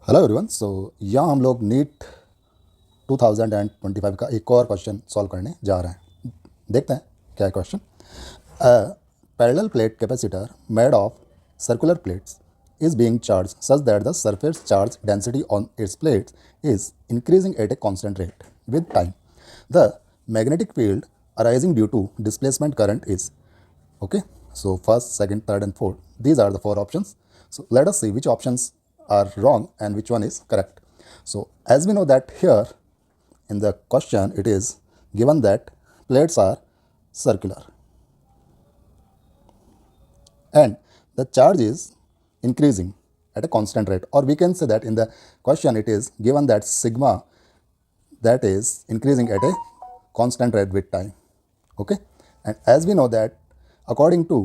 Hello everyone. सो यहाँ हम लोग नीट 2025 का एक और क्वेश्चन सॉल्व करने जा रहे हैं। देखते हैं क्या है question. Parallel plate capacitor made of circular plates is being charged such that the surface charge density on its plates is increasing at a constant rate with time. The magnetic field arising due to displacement current is okay. So first, second, third, and fourth. These are the four options. So let us see which options are wrong and which one is correct. So as we know that here in the question it is given that plates are circular and the charge is increasing at a constant rate, or we can say that in the question it is given that sigma that is increasing at a constant rate with time. Okay, and as we know that according to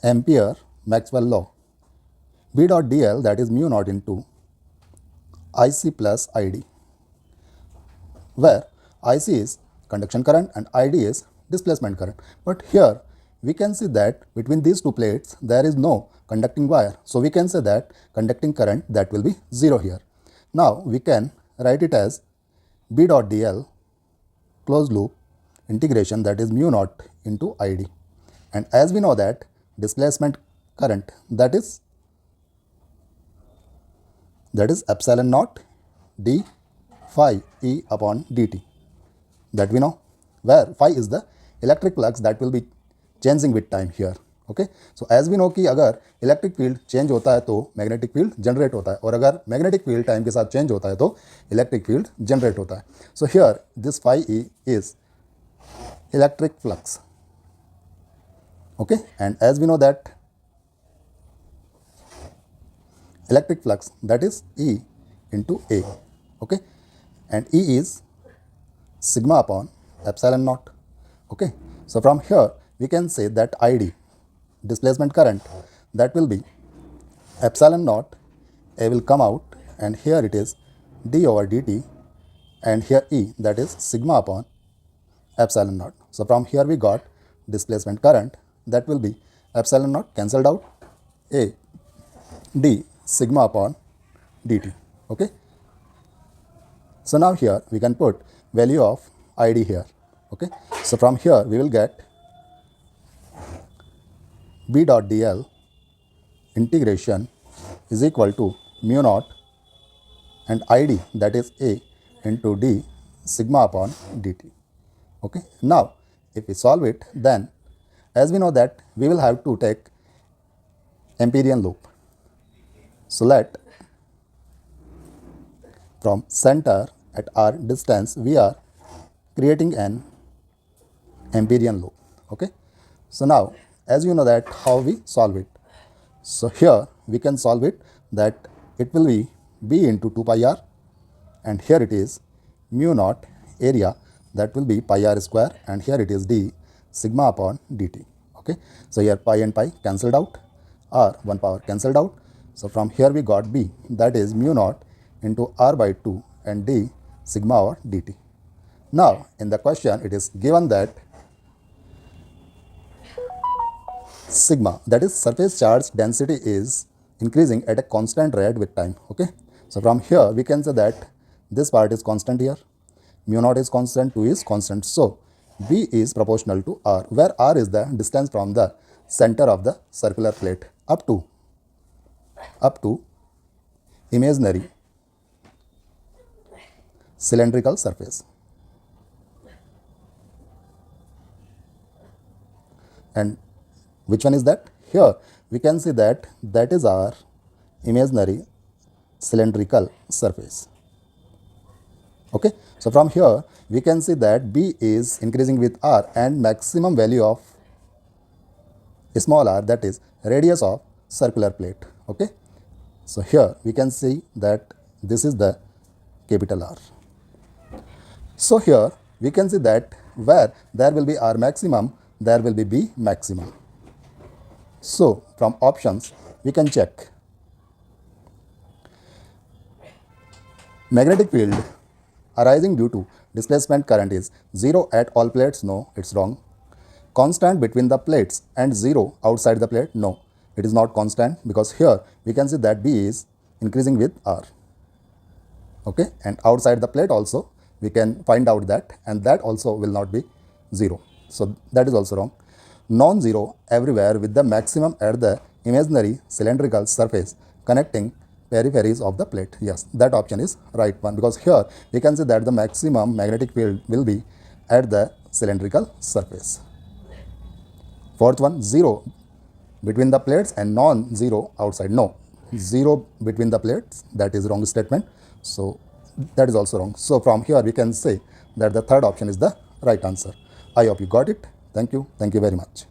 Ampere Maxwell law, B dot dl, that is mu naught into IC plus ID, where IC is conduction current and ID is displacement current. But here we can see that between these two plates there is no conducting wire. So we can say that conducting current that will be 0 here. Now we can write it as B dot dl closed loop integration, that is mu naught into ID. And as we know that displacement current that is epsilon naught d phi E upon dt, that we know, where phi is the electric flux that will be changing with time here. Okay, so as we know कि अगर electric field change होता है तो magnetic field generate होता है, और अगर magnetic field time के साथ चेंज होता है तो इलेक्ट्रिक फील्ड जनरेट होता है. So here this phi E is electric flux. Okay, and as we know that electric flux that is E into A. Okay, and E is sigma upon epsilon naught. Okay, so from here we can say that ID, displacement current, that will be epsilon naught. A will come out and here it is d over dt, and here E, that is sigma upon epsilon naught. So from here we got displacement current that will be epsilon naught cancelled out, A d sigma upon dt. Okay, so now here we can put value of ID here. Okay, so from here we will get B dot dl integration is equal to mu naught and ID, that is A into d sigma upon dt. Okay, now if we solve it, then as we know that we will have to take Amperian loop. So let from center at r distance we are creating an Amperian loop. Okay, so now as you know that how we solve it. So here we can solve it that it will be B into 2 pi r, and here it is mu naught area, that will be pi r square, and here it is d sigma upon dt. Okay, so here pi and pi cancelled out, r 1 power cancelled out. So from here we got B, that is mu naught into r by 2 and d sigma over dt. Now in the question it is given that sigma, that is surface charge density, is increasing at a constant rate with time. Okay, so from here we can say that this part is constant here, mu naught is constant, 2 is constant. So B is proportional to r, where r is the distance from the center of the circular plate up to imaginary cylindrical surface. And which one is that? Here we can see that that is our imaginary cylindrical surface. Okay, so from here we can see that B is increasing with r and maximum value of small r, that is radius of circular plate. Okay, so here we can see that this is the capital R. So here we can see that where there will be r maximum, there will be B maximum. So from options we can check magnetic field arising due to displacement current is 0 at all plates. No, it's wrong. Constant between the plates and 0 outside the plate. No, it is not constant, because here we can see that B is increasing with r. Okay, and outside the plate also we can find out that, and that also will not be 0. So that is also wrong. Non-zero everywhere with the maximum at the imaginary cylindrical surface connecting peripheries of the plate. Yes, that option is right one, because here we can see that the maximum magnetic field will be at the cylindrical surface. Fourth one, 0 between the plates and non-zero outside. No, 0 between the plates, that is wrong statement. So that is also wrong. So from here we can say that the third option is the right answer. I hope you got it. Thank you. Thank you very much.